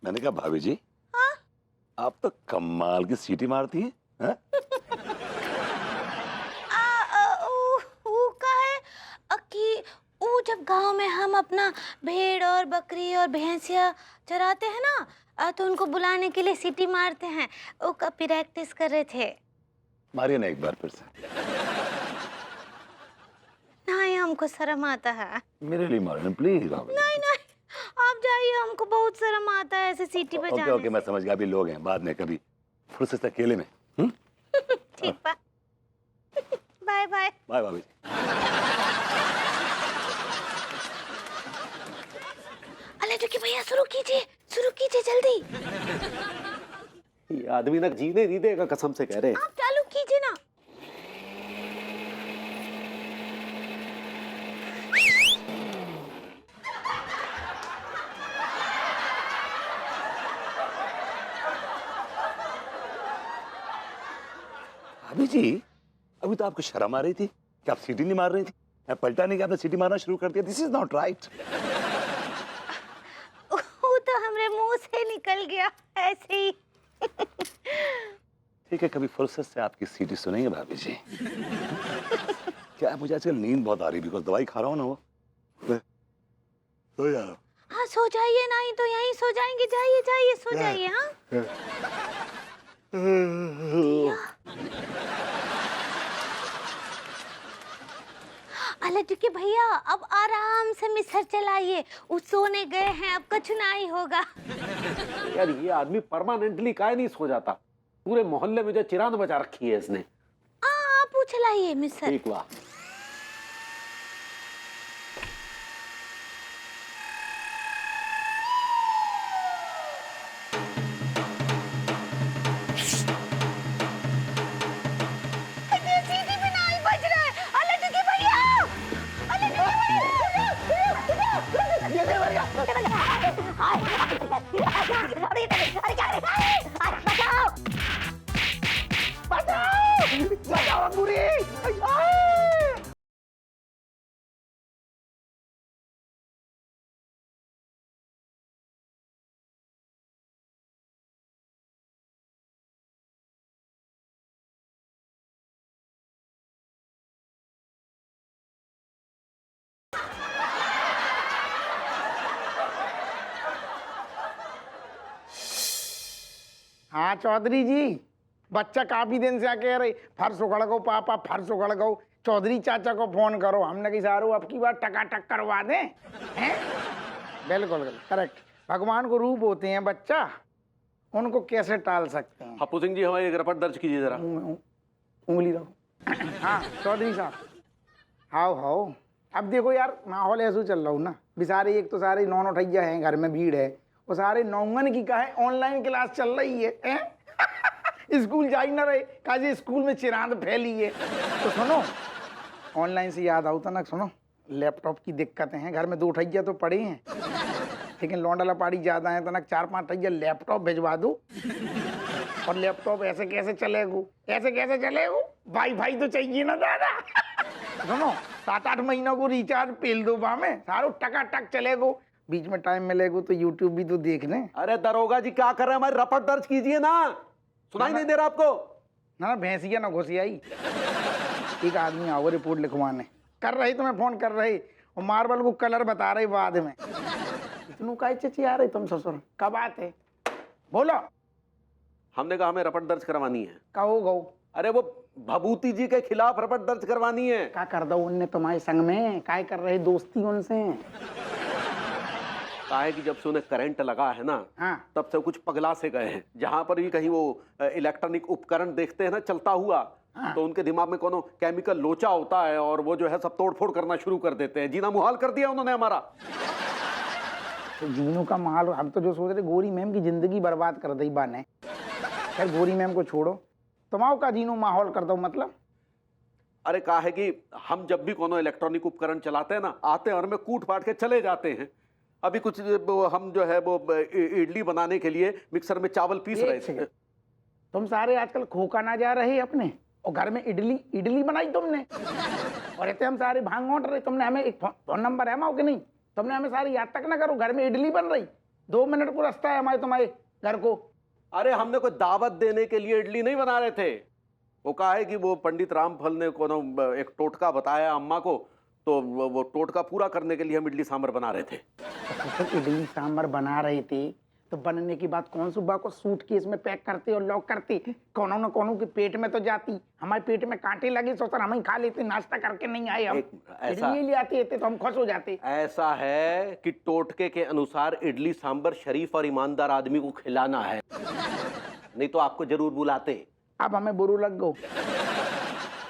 मैंने कहा भाभी जी, हाँ? आप तो कमाल की सीटी मारती हैं, हैं? ऊ का है कि ऊ जब गांव में हम अपना भेड़ और बकरी और भैंसिया चराते हैं ना, तो उनको बुलाने के लिए सीटी मारते हैं। वो का प्रैक्टिस कर रहे थे। मारिए ना एक बार फिर से। नहीं, हमको शर्म आता है। मेरे लिए मारिए प्लीज भाभी। नहीं नहीं, आप जाइए, हमको बहुत शर्म आता है ऐसे सीटी ओके बजाने ओके, मैं समझ गया, अभी लोग हैं, बाद में कभी फुर्सत से अकेले में। ठीक बा। Bye bye. बाय भाभी। अले जो कि भैया शुरू कीजिए जल्दी। ये आदमी ना जीने नहीं देगा, कसम से कह रहे हैं। आप चालू कीजिए ना। भाभी जी, अभी तो आपको शर्म आ रही थी कि आप सीटी नहीं मार रही थी। मैं पलटा नहीं कि आपने सीटी मारना शुरू कर दिया। This is not right. वो तो हमरे मुंह से निकल गया ऐसे ही। ठीक है, कभी फुर्सत से आपकी सीटी सुनेंगे भाभी जी। क्या है, मुझे आजकल नींद बहुत आ रही है, बिकॉज दवाई खा रहा हूँ ना वो। तो यार हाँ सो जाइए, नहीं तो यहीं सो जाएंगे। जाइए जाइए सो जाइए। हाँ अले टिके भैया, अब आराम से मिक्सर चलाइए। वो सोने गए हैं, अब कुछ नहीं होगा। यार ये आदमी परमानेंटली काहे नहीं सो जाता? पूरे मोहल्ले में जो चिरांद बजा रखी है इसने। आप वो चलाइए मिक्सर। ठीक हुआ। सीटी भी नहीं बज रहा है। अले टिके भैया, अले टिके भैया। बचाओ बचाओ अंगूरी। हाँ चौधरी जी, बच्चा काफी दिन से कह रहे फर्श उखड़ गो पापा, फर्श उखड़ गो। चौधरी चाचा को फोन करो, हमने कही सारू अब की बार टकाटक करवा दें। हैं? बिल्कुल करेक्ट। भगवान को रूप होते हैं बच्चा, उनको कैसे टाल सकते हैं। हप्पू सिंह जी, हमारी एक रिपोर्ट दर्ज कीजिए जरा। उंगली रखो। हाँ चौधरी साहब, हाओ हाओ। अब देखो यार, माहौल ऐसा चल रहा हूँ ना, बेचारे एक तो सारे नौ नौठैया हैं, घर में भीड़ है, वो सारे नौंगन की कहे ऑनलाइन क्लास चल रही है। स्कूल जा ही ना रहे, काजे स्कूल में चिरांद फैली है। तो सुनो, ऑनलाइन से याद आता ना, सुनो लैपटॉप की दिक्कतें हैं, घर में 2 ठैया तो पड़े हैं, लेकिन लौंडा लपाड़ी ज्यादा है, तो ना 4-5 ठैया लैपटॉप भिजवा दो। और लैपटॉप ऐसे कैसे चलेगो, ऐसे कैसे चलेगो, वाईफाई तो चाहिए ना दादा। सुनो 7-8 महीनों को रिचार्ज पेल दो बा में, सारो टकाटक चलेगो। बीच में टाइम मिलेगो तो यूट्यूब भी तो देख लें। अरे दरोगा जी क्या कर रहे हैं? हमारी रिपोर्ट दर्ज कीजिए ना। सुनाई नहीं दे रहा आपको? ना भैंसिया ना घुसियाई। एक आदमी आओ रिपोर्ट लिखवाने, कर रही तुम्हें फोन कर रही, और मार्बल को कलर बता रही बाद में। इतनू काय चची आ रही तुम ससुर, कब बात है बोलो। हमने कहा हमें रिपोर्ट दर्ज करवानी है। कहो गो। अरे वो भभूति जी के खिलाफ रिपोर्ट दर्ज करवानी है। क्या कर दो उनने तुम्हारे संग में, काय कर रहे दोस्ती उनसे। कहा है कि जब से उन्हें करंट लगा है ना, हाँ। तब से कुछ पगला से गए हैं। जहां पर भी कहीं वो इलेक्ट्रॉनिक उपकरण देखते हैं ना चलता हुआ, हाँ। तो उनके दिमाग में कोनो केमिकल लोचा होता है और वो जो है सब तोड़फोड़ करना शुरू कर देते हैं। जीना मुहाल कर दिया उन्होंने हमारा। तो जीनू का माल, हम तो जो सोच रहे गोरी मैम की जिंदगी बर्बाद कर दी बाने। खैर गोरी मैम को छोड़ो, तुम्हारा का जीनू माहौल कर दो मतलब। अरे कहा है कि हम जब भी कोनो इलेक्ट्रॉनिक उपकरण चलाते हैं ना, आते हैं और में कूट फाट के चले जाते हैं। अभी कुछ हम जो है वो इडली बनाने के लिए मिक्सर में चावल पीस रहे थे। तुम सारे आजकल खोखा ना जा रहे अपने, और घर में इडली बनाई तुमने, और इतने हम सारे भांग ओट रहे। तुमने हमें एक फोन नंबर है माओ कि नहीं, तुमने हमें सारी याद तक ना करो, घर में इडली बन रही। 2 मिनट को रास्ता है हमारे तुम्हारे घर को। अरे हमने कोई दावत देने के लिए इडली नहीं बना रहे थे। वो कहा है कि वो पंडित रामफल ने कोनो एक टोटका बताया अम्मा को, तो वो टोटका पूरा करने के लिए हम इडली सांभर बना रहे थे। तो इडली सांभर बना रहे थे तो बनने के बाद कौन सुबह को सूटकेस में पैक करते और लॉक करते, कोनो न कोनो के पेट में तो जाती। हमारे पेट में कांटे लगे सोचकर हम ही खा लेते, नाश्ता करके नहीं आए हम। इडली ले आते थे तो हम खुश हो जाते। ऐसा है कि टोटके के अनुसार इडली सांभर शरीफ और ईमानदार आदमी को खिलाना है, नहीं तो आपको जरूर बुलाते। अब हमें बुरू लग गो।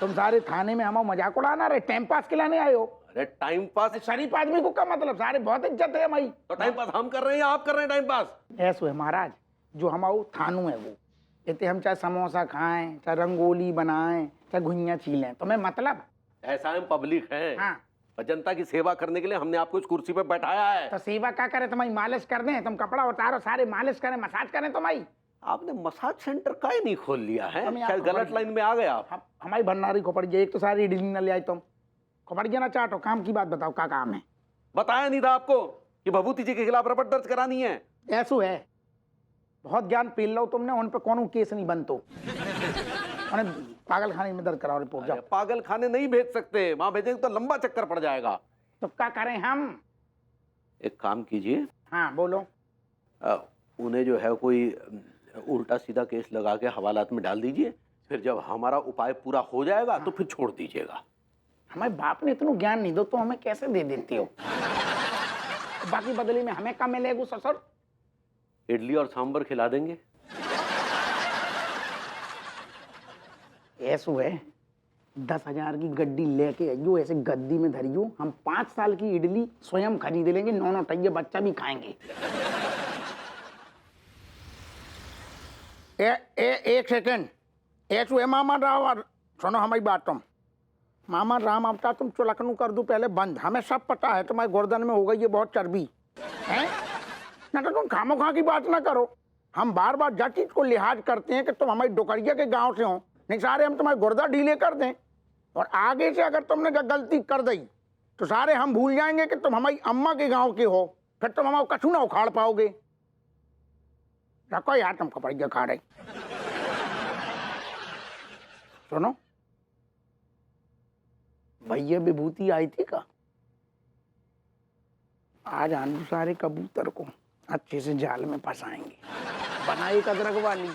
तुम सारे थाने में हमारा मजाक उड़ाना रहे, टाइम पास खिलाने आए हो। अरे टाइम पास, शरीफ आदमी को क्या मतलब, सारे बहुत इज्जत है हमारी। तो टाइम पास हम कर रहे हैं या आप कर रहे हैं टाइम पास? ऐसो है महाराज, जो हमारा थानू है वो कहते हम चाहे समोसा खाएं, चाहे रंगोली बनाएं, चाहे घुइयां छीलें, तुम्हें मतलब। ऐसा हम पब्लिक हैं। हाँ, और जनता की सेवा करने के लिए हमने आपको इस कुर्सी पे बैठाया है। तो सेवा क्या करे, तुम्हारी मालिश कर दें, तुम कपड़ा उतारो सारे मालिश करें, मसाज करें तुम्हारी। आपने मसाज सेंटर का ही नहीं खोल लिया है, हम यहाँ शायद गलत लाइन में आ गए आप। हमारी भंडारी खोपड़ गई, एक तो सारी इडली न ले आई तुम। खोपड़ गया ना चाटो, काम की बात बताओ, क्या काम है? बताया नहीं था आपको कि भभूति जी के खिलाफ रिपोर्ट दर्ज करानी है? ऐसो है, बहुत ज्ञान पील लो तुमने, उन पे कोनो केस नहीं बनतो। उन्हें पागल खाने में दर्ज कराओ रिपोर्ट। जाओ। पागल खाने नहीं भेज सकते, वहां भेजेंगे तो लंबा चक्कर पड़ जाएगा। तो क्या करें हम? एक काम कीजिए, हाँ बोलो। उन्हें जो है कोई उल्टा सीधा केस लगा के हवालात में डाल दीजिए, फिर जब हमारा उपाय पूरा हो जाएगा तो फिर छोड़ दीजिएगा। हमारे बाप ने इतना ज्ञान नहीं दो तो हमें कैसे दे देते हो? बाकी बदले में हमें क्या मिलेगा ससुर? इडली और सांभर खिला देंगे। ऐसो है, 10,000 की गड्डी लेके आइयो, ऐसे गद्दी में धरियो, हम 5 साल की इडली स्वयं खरीद लेंगे, 9 टैये बच्चा भी खाएंगे। एक सेकेंड, ऐसो है मामा राम, सुनो हमारी बात। तुम मामा राम आपता तुम चुलकनू कर दो पहले बंद, हमें सब पता है तुम्हारे गर्दन में हो गई ये बहुत चर्बी है ना, तो तुम खामो खा की बात ना करो। हम बार बार जब चीज को लिहाज करते हैं कि तुम हमारी डोकरिया के गांव से हो, नहीं सारे हम तुम्हारे गुर्दा ढीले कर दें, और आगे से अगर तुमने गलती कर दी तो सारे हम भूल जाएंगे कि तुम हमारी अम्मा के गांव के हो, फिर तुम हमारा कछू ना उखाड़ पाओगे। रखो यार, तुम कपड़िया खा रहे। सुनो, भैया विभूति आई थी का, आज आलू सारे कबूतर को अच्छे से जाल में फंसाएंगे, बनाई अदरक वाली।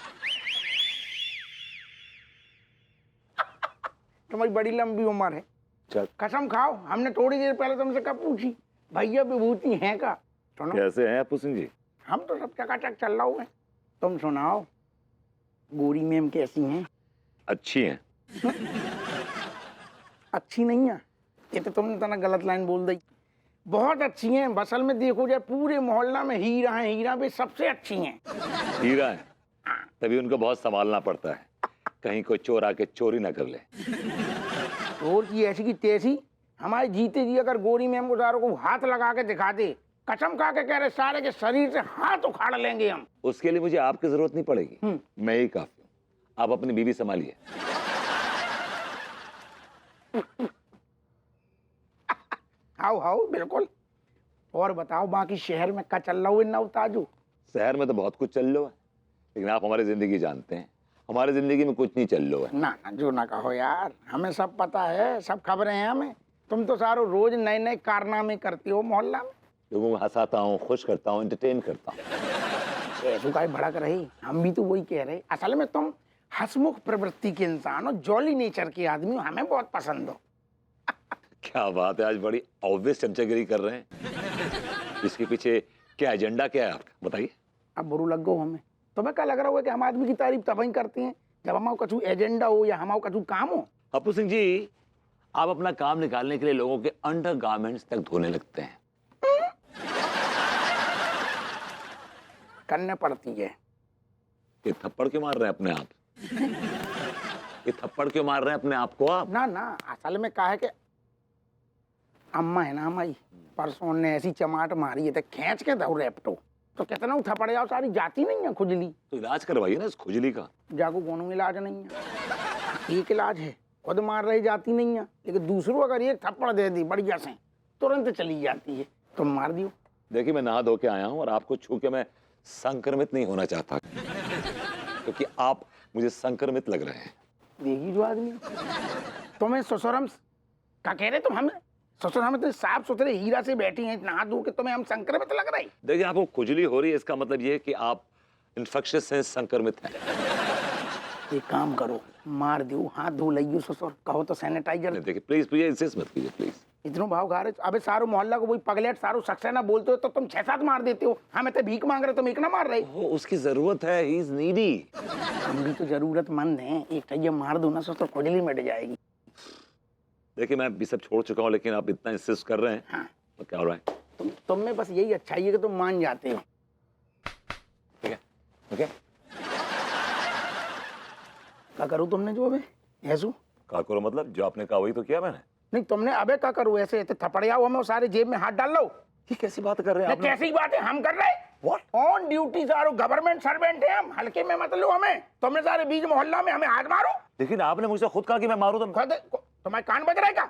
तुम्हारी बड़ी लंबी उम्र है, कसम खाओ, हमने थोड़ी देर पहले तुमसे कब पूछी भैया विभूति है का? सुनो, कैसे हैं आपू सिंह जी? हम तो सब चकाचक चल रहा हुए। तुम सुनाओ, गोरी मैम कैसी हैं? अच्छी हैं। अच्छी नहीं है, ये तो तुमने तना गलत लाइन बोल दी। बहुत अच्छी हैं, बसल में देखो जाए पूरे मोहल्ला में हीरा है, हीरा भी सबसे अच्छी हैं। हीरा है, तभी उनको बहुत संभालना पड़ता है, कहीं कोई चोर आके चोरी ना कर ले। चोर की ऐसी की तैसी, हमारे जीते जी अगर गोरी मैम को सारों को हाथ लगा के दिखा दे, कसम खा के कह रहे सारे के शरीर से हाथ उखाड़ लेंगे हम। उसके लिए मुझे आपकी जरूरत नहीं पड़ेगी, मैं ही काफी हूँ। आप अपनी बीवी संभालिए। हाउ बिल्कुल। और बताओ बाकी शहर में क्या चल रहा हुआ नव ताजू? शहर में तो बहुत कुछ चल रहा है, लेकिन आप हमारी जिंदगी जानते हैं, हमारी जिंदगी में कुछ नहीं चल रहा है। ना ना जो ना कहो यार, हमें सब पता है, सब खबरें हैं हमें। तुम तो सारो रोज नए नए कारनामे करती हो मोहल्ला में। लोगों को हंसाता हूँ, खुश करता हूँ, एंटरटेन करता हूँ। ऐसो का भड़क रही, हम भी तो वही कह रहे। असल में तुम हंसमुख प्रवृत्ति के इंसान हो, जॉली नेचर के आदमी हो, हमें बहुत पसंद हो। क्या बात है, आज बड़ी ऑब्वियस चमचागिरी कर रहे हैं। इसके पीछे क्या एजेंडा क्या है आपका, बताइए। अब बुरू लग गो हमें, तुम्हें क्या लग रहा होगा कि हम आदमी की तारीफ तब ही करते हैं जब हमारा कछु एजेंडा हो या हमारा कछु काम हो। अपू सिंह जी, आप अपना काम निकालने के लिए लोगों के अंडर गारमेंट्स तक धोने लगते हैं। करने पड़ती है। ये थप्पड़ क्यों मार रहे हैं अपने आप? ये थप्पड़ क्यों मार रहे हैं अपने आप को आप? ना ना, असल में क्या है कि अम्मा है ना हमारी, परसों ने ऐसी चमाट मारी है तो खींच के दो रेपटो, तो कितना थपड़ जाओ, सारी जाती नहीं है खुजली। तो इलाज करवाइए ना इस खुजली का। जाको कोनो इलाज नहीं है, एक इलाज है, खुद मार रही जाती नहीं है, लेकिन दूसरों अगर एक थप्पड़ दे दी बढ़िया से तुरंत चली जाती है। तुम मार दियो, देखिए मैं नहा धो के आया हूं और आपको छू के मैं संक्रमित नहीं होना चाहता क्योंकि आप मुझे संक्रमित लग रहे हैं। देखी जो आदमी तुम्हें ससुरम क्या कह रहे तुम हमें ससुर हमें तो साफ सुथरे हीरा से बैठी हैं नहा धो के तुम्हें हम संक्रमित लग रही। देखिए आपको खुजली हो रही है, इसका मतलब ये है कि आप इन्फेक्शियस हैं, संक्रमित हैं। एक काम करो, मार दो, हाथ धो लियो ससुर, कहो तो सैनिटाइजर। देखिए प्लीज प्लीज इंसिस्ट मत कीजिए प्लीज। इतनो भाव खा रहे अबे सारो मोहल्ला को वही पगलेट सारो सक्सेना बोलते हो तो तुम 6-7 मार देते हो। हमें तो भीख मांग रहे तुम एक ना मार रहे। वो उसकी जरूरत है, ही इज नीडी। हम भी तो जरूरतमंद हैं, एक टैया मार दो ना ससुर, खुजली मिट जाएगी। देखिए मैं भी सब छोड़ चुका हूँ लेकिन आप इतना इंसिस्ट कर रहे हैं। हाँ। तो क्या हो रहा है? तुम में बस यही अच्छाई है कि तुम मान जाते हो। ठीक है ओके। क्या करूँ तुमने जो अबे ऐसू क्या करो मतलब जो आपने कहा वही तो किया मैंने। नहीं तुमने अबे क्या करूँ ऐसे थपड़िया हुआ मैं सारे जेब में हाथ डाल लो। ये कैसी बात कर रहे हैं आप? कैसी बात है हम कर रहे What? ऑन ड्यूटी सारो गवर्नमेंट सर्वेंट है हम, हल्के में मत लो हमें। तुमने सारे बीच मोहल्ला में हमें हाथ मारो। लेकिन आपने मुझसे खुद कहा कि मैं मारूं तो खुद तुम्हारे कान बज रहे का?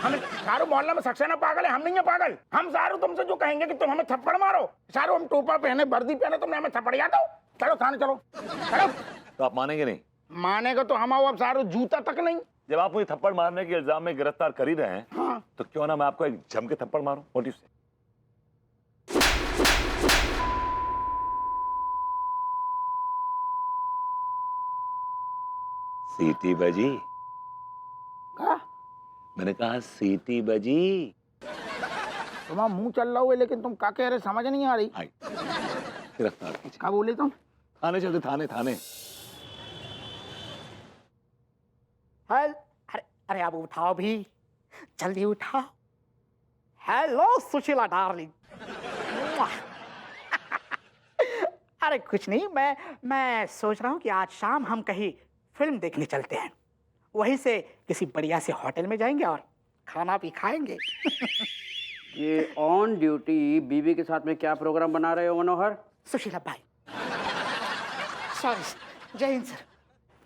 हम सारो मोहल्ला में सक्सेना पागल है, हम नहीं है पागल। हम सारो तुमसे जो कहेंगे कि तुम हमें थप्पड़ मारो, सारो हम टोपा पहने वर्दी पहने तुमने हमें थप्पड़िया दो। चलो थाने चलो चलो। तो आप मानेंगे नहीं? मानेगा तो हम आओ, अब सारो जूता तक नहीं। जब आप मुझे थप्पड़ मारने के इल्जाम में गिरफ्तार कर ही रहे हैं हाँ। तो क्यों ना मैं आपको एक जम के थप्पड़ मारूं? व्हाट यू से? सीटी बजी। का मैंने कहा सीटी बजी। तुम्हारा मुंह चल रहा है लेकिन तुम क्या कह रहे समझ नहीं आ रही। आई गिरफ्तार कीजिए। क्या बोले तुम? थाने चलते, थाने थाने। अरे अरे आप उठाओ भी, जल्दी उठाओ। Hello Sushila darling. अरे कुछ नहीं, मैं सोच रहा हूँ कि आज शाम हम कहीं फिल्म देखने चलते हैं। वहीं से किसी बढ़िया से होटल में जाएंगे और खाना भी खाएंगे। ये ऑन ड्यूटी बीवी के साथ में क्या प्रोग्राम बना रहे हो मनोहर? सुशीला भाई, सॉरी, जय हिंद सर,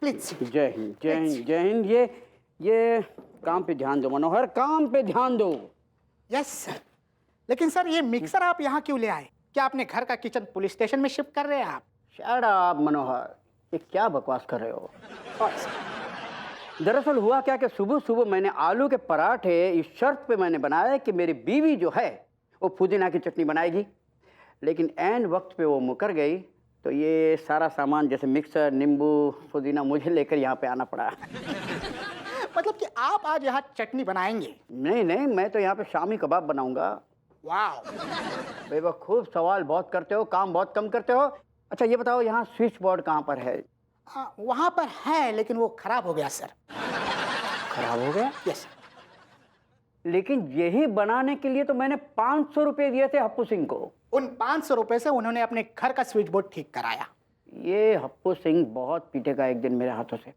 प्लीज। जय हिंद जय हिंद जय हिंद। ये काम पे ध्यान दो मनोहर, काम पे ध्यान दो। Yes sir. लेकिन सर ये मिक्सर आप यहाँ क्यों ले आए? क्या अपने घर का किचन पुलिस स्टेशन में शिफ्ट कर रहे हैं आप? शट अप मनोहर, ये क्या बकवास कर रहे हो? दरअसल हुआ क्या कि सुबह सुबह मैंने आलू के पराठे इस शर्त पे मैंने बनाया कि मेरी बीवी जो है वो पुदीना की चटनी बनाएगी, लेकिन ऐन वक्त पे वो मुकर गई तो ये सारा सामान जैसे मिक्सर, नींबू, पुदीना मुझे लेकर यहाँ पे आना पड़ा। मतलब कि आप आज यहाँ चटनी बनाएंगे? नहीं नहीं, मैं तो यहाँ पे शामी कबाब बनाऊंगा। वाह, बेवकूफ सवाल बहुत करते हो, काम बहुत कम करते हो। अच्छा ये बताओ यहाँ स्विच बोर्ड कहाँ पर है? वहाँ पर है लेकिन वो खराब हो गया सर। खराब हो गया? यस। लेकिन यही बनाने के लिए तो मैंने 500 रुपए दिए थे हप्पू सिंह को। उन 500 रुपए से उन्होंने अपने घर का स्विच बोर्ड ठीक कराया। ये हप्पू सिंह बहुत पीटेगा एक दिन मेरे हाथों से।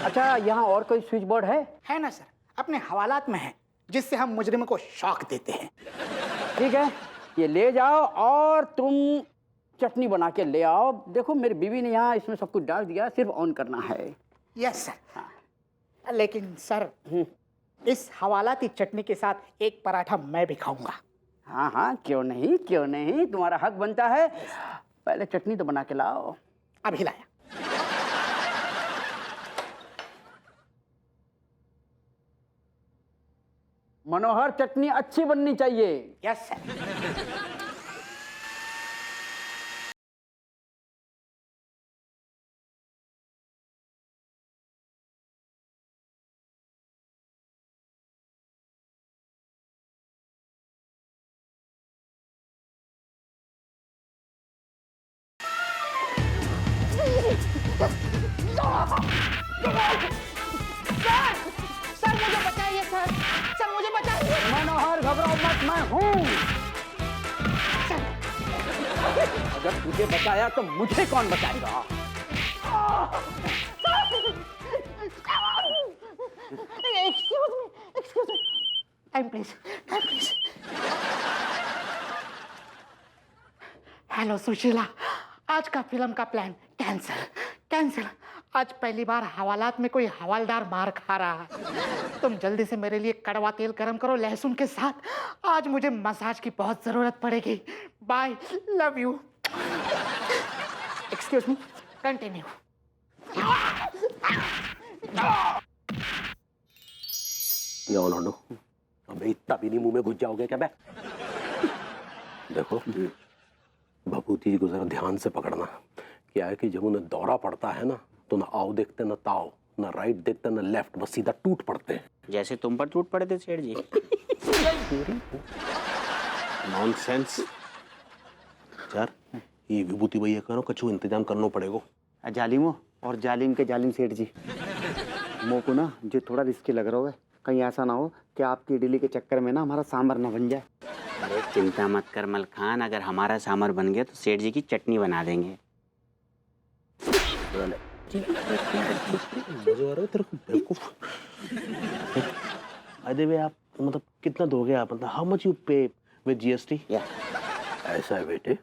अच्छा यहाँ और कोई स्विच बोर्ड है? है ना सर, अपने हवालात में है, जिससे हम मुजरिम को शॉक देते हैं। ठीक है, ये ले जाओ और तुम चटनी बना के ले आओ। देखो मेरी बीवी ने यहाँ इसमें सब कुछ डाल दिया, सिर्फ ऑन करना है। Yes sir. लेकिन सर इस हवालाती चटनी के साथ एक पराठा मैं भी खाऊंगा। हाँ हाँ, क्यों नहीं क्यों नहीं, तुम्हारा हक बनता है। पहले चटनी तो बना के लाओ। अभी लाया। मनोहर चटनी अच्छी बननी चाहिए। Yes sir. सर मुझे बचाइए सर मुझे बचाइए। मनोहर घबराओ मत, मैं हूँ। अगर तुझे बचाया तो मुझे कौन बचाएगा? Excuse me, time please. Hello Sushila, आज का फिल्म का प्लान कैंसिल। आज पहली बार हवालात में कोई हवालदार मार खा रहा है। तुम जल्दी से मेरे लिए कड़वा तेल गरम करो लहसुन के साथ। आज मुझे मसाज की बहुत जरूरत पड़ेगी। Bye, love you. Excuse me, continue. ये ऑर्लैंडो, अबे इतना भी नहीं मुंह में घुस जाओगे क्या बे? देखो भभूति जी को जरा ध्यान से पकड़ना। क्या है कि जब उन्हें दौरा पड़ता है ना, तो ना आओ देखते ना ताओ, ना राइट देखते ना लेफ्ट, बस सीधा टूट पड़ते हैं। जैसे तुम पर टूट पड़े थे सेठ जी। नॉनसेंस यार, ये विभूति भैया करो कछु इंतजाम करना पड़ेगा। जालिमो और जालिम के जालिम सेठ जी, मो को ना जो थोड़ा रिस्की लग रहा है, कहीं ऐसा ना हो कि आपकी इडली के चक्कर में ना हमारा सांभर ना बन जाए। अरे चिंता मत कर मलखान, अगर हमारा सांभर बन गया तो सेठ जी की चटनी बना देंगे। अरे आप मतलब कितना दोगे आप, मतलब हाउ मच यू पे विद जीएसटी? ऐसा है बेटे,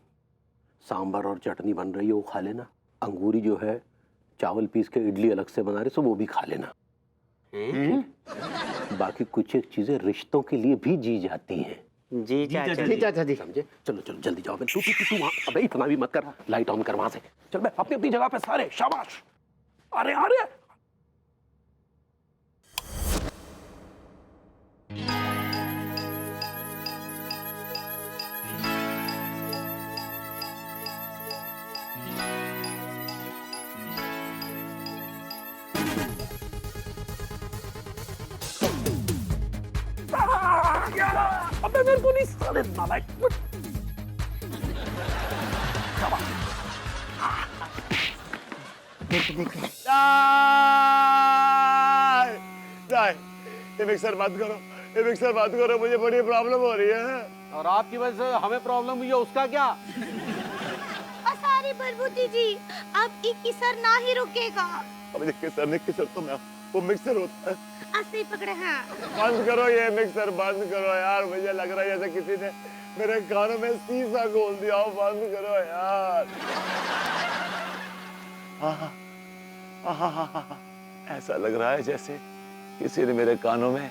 सांभर और चटनी बन रही है वो खा लेना, अंगूरी जो है चावल पीस के इडली अलग से बना रहे सो वो भी खा लेना। बाकी कुछ एक चीजें रिश्तों के लिए भी जी जाती हैं। जी चाचा जी। समझे? चलो चलो जल्दी जाओ। तू वहाँ, अबे इतना भी मत कर, लाइट ऑन कर वहां से। चल बे अपनी अपनी जगह पे सारे, शाबाश। अरे अरे अबे मेरे को नहीं साले नालायक। ये मिक्सर बंद करो, ये मिक्सर बंद करो, मुझे बड़ी प्रॉब्लम हो रही है। और आपकी वजह से हमें प्रॉब्लम हुई है, उसका क्या? सारी भभूति जी, अब एक किसर ना ही रुकेगा। अब ये किसर तो मैं, वो मिक्सर होता है। ऐसे ही पकड़े हैं। बंद करो ये मिक्सर, बंद करो यार, मुझे लग रहा है जैसे किसी ने मेरे कानों में शीशा खोल दिया हो। बंद करो यार। ऐसा लग रहा है जैसे किसी ने मेरे कानों में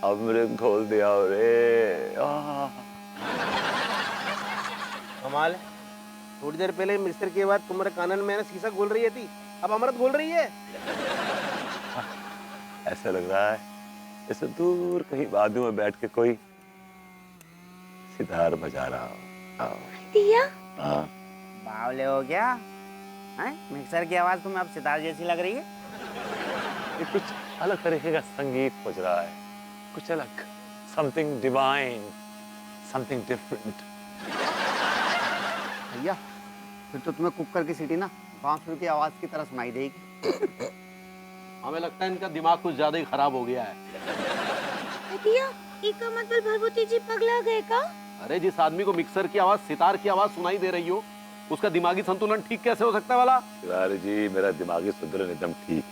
अमृत घोल दिया हो रे। कमाल है, थोड़ी देर पहले मिक्सर के बाद तुम्हारे कानन में शीशा घोल रही थी, अब अमृत घोल रही है। ऐसा लग रहा है जैसे दूर कहीं वादियों में बैठ के कोई सितार बजा रहा हो। दिया? हाँ। बावले हो क्या? हैं? मिक्सर की आवाज तुम्हें अब सितार जैसी लग रही है? ये कुछ अलग तरीके का संगीत बज रहा है, कुछ अलग, समथिंग डिवाइन, समथिंग डिफरेंट। भैया फिर तो तुम्हें कुकर की सीटी ना बांसुरी की आवाज की तरह सुनाई देगी। हमें लगता है इनका दिमाग कुछ ज्यादा ही खराब हो गया है। दिया, इसका मतलब भभूति जी पगला गए का? अरे जिस आदमी को मिक्सर की आवाज, सितार की आवाज सुनाई दे रही हो, उसका दिमागी संतुलन ठीक कैसे हो सकता है वाला? तिवारी जी, मेरा दिमागी संतुलन एकदम ठीक,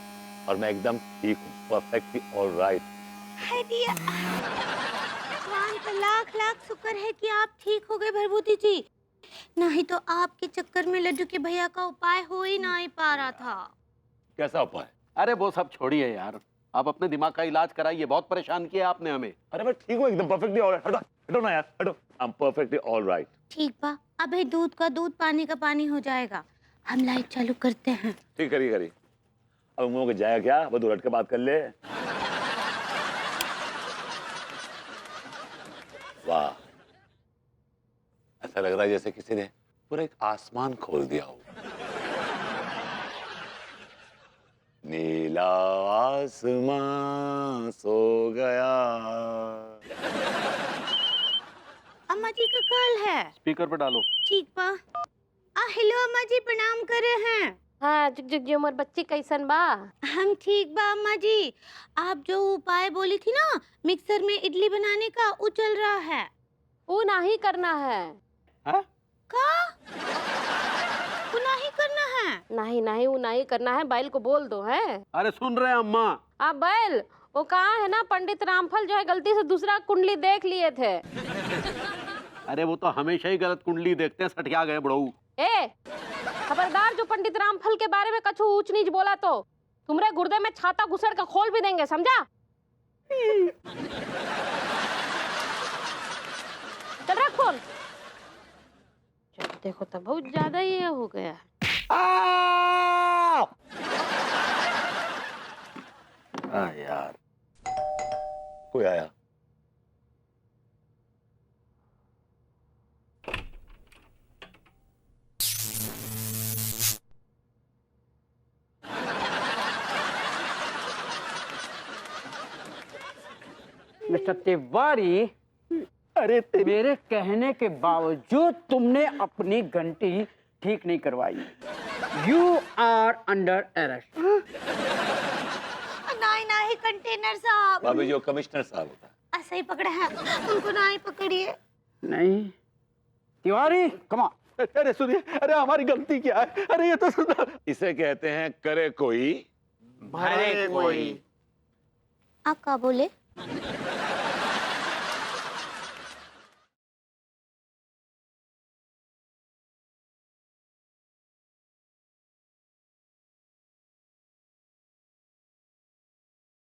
और मैं एकदम ठीक हूँ, परफेक्टली ऑलराइट। है दिया, भगवान का लाख लाख शुक्र है कि आप ठीक हो गए भभूति जी, नहीं तो आपके चक्कर में लड्डू के भैया का उपाय हो ही नहीं पा रहा था। कैसा उपाय? अरे वो सब छोड़िए यार, आप अपने दिमाग का इलाज कराइए, बहुत परेशान किया आपने हमें। अरे मैं ठीक हूँ एकदम, परफेक्टली ऑलराइट। हटो हटो ना यार, हटो। I am perfectly alright. ठीक बा, अबे दूध का दूध, पानी का पानी हो जाएगा। हम लाइट चालू करते हैं। ठीक, करिए करिए। अब मुंह के जाएगा क्या, वो दो हट के बात कर ले। वाह, ऐसा लग रहा है जैसे किसी ने पूरा एक आसमान खोल दिया हो। नीला आसमां सो गया। अम्मा जी का कॉल है। स्पीकर पे डालो। ठीक बा। हेलो अम्मा जी, प्रणाम करे हैं। हाँ, जुग जुग जी उमर बच्ची कैसन बा? हम ठीक बा अम्मा जी। आप जो उपाय बोली थी ना मिक्सर में इडली बनाने का, वो चल रहा है। वो नहीं करना है। हाँ? का? वो नहीं करना है? नहीं नहीं, वो नहीं करना है, बैल को बोल दो है। अरे सुन रहे हैं अम्मा? आप बैल, वो कहाँ है ना, पंडित रामफल जो है गलती से दूसरा कुंडली देख लिए थे। अरे वो तो हमेशा ही गलत कुंडली देखते हैं, सटिया गए बड़ऊ। ए खबरदार जो पंडित रामफल के बारे में कछु ऊंच नीच बोला तो तुम्हारे गुर्दे में छाता घुसड़ का खोल भी देंगे, समझा? चल रहा खोल। जब देखो तब बहुत ज्यादा ये हो गया है। हाँ यार, कोई आया। मिस्टर तिवारी, अरे मेरे कहने के बावजूद तुमने अपनी घंटी ठीक नहीं करवाई। You are under arrest. नहीं नहीं कंटेनर साहब, भाभी जो कमिश्नर साहब होता है। ऐसे ही पकड़े हैं, उनको नहीं पकड़िए। नहीं तिवारी, कम ऑन। अरे सुनिए, अरे हमारी गलती क्या है? अरे ये तो सुनो। इसे कहते हैं करे कोई भरे कोई। आप क्या बोले?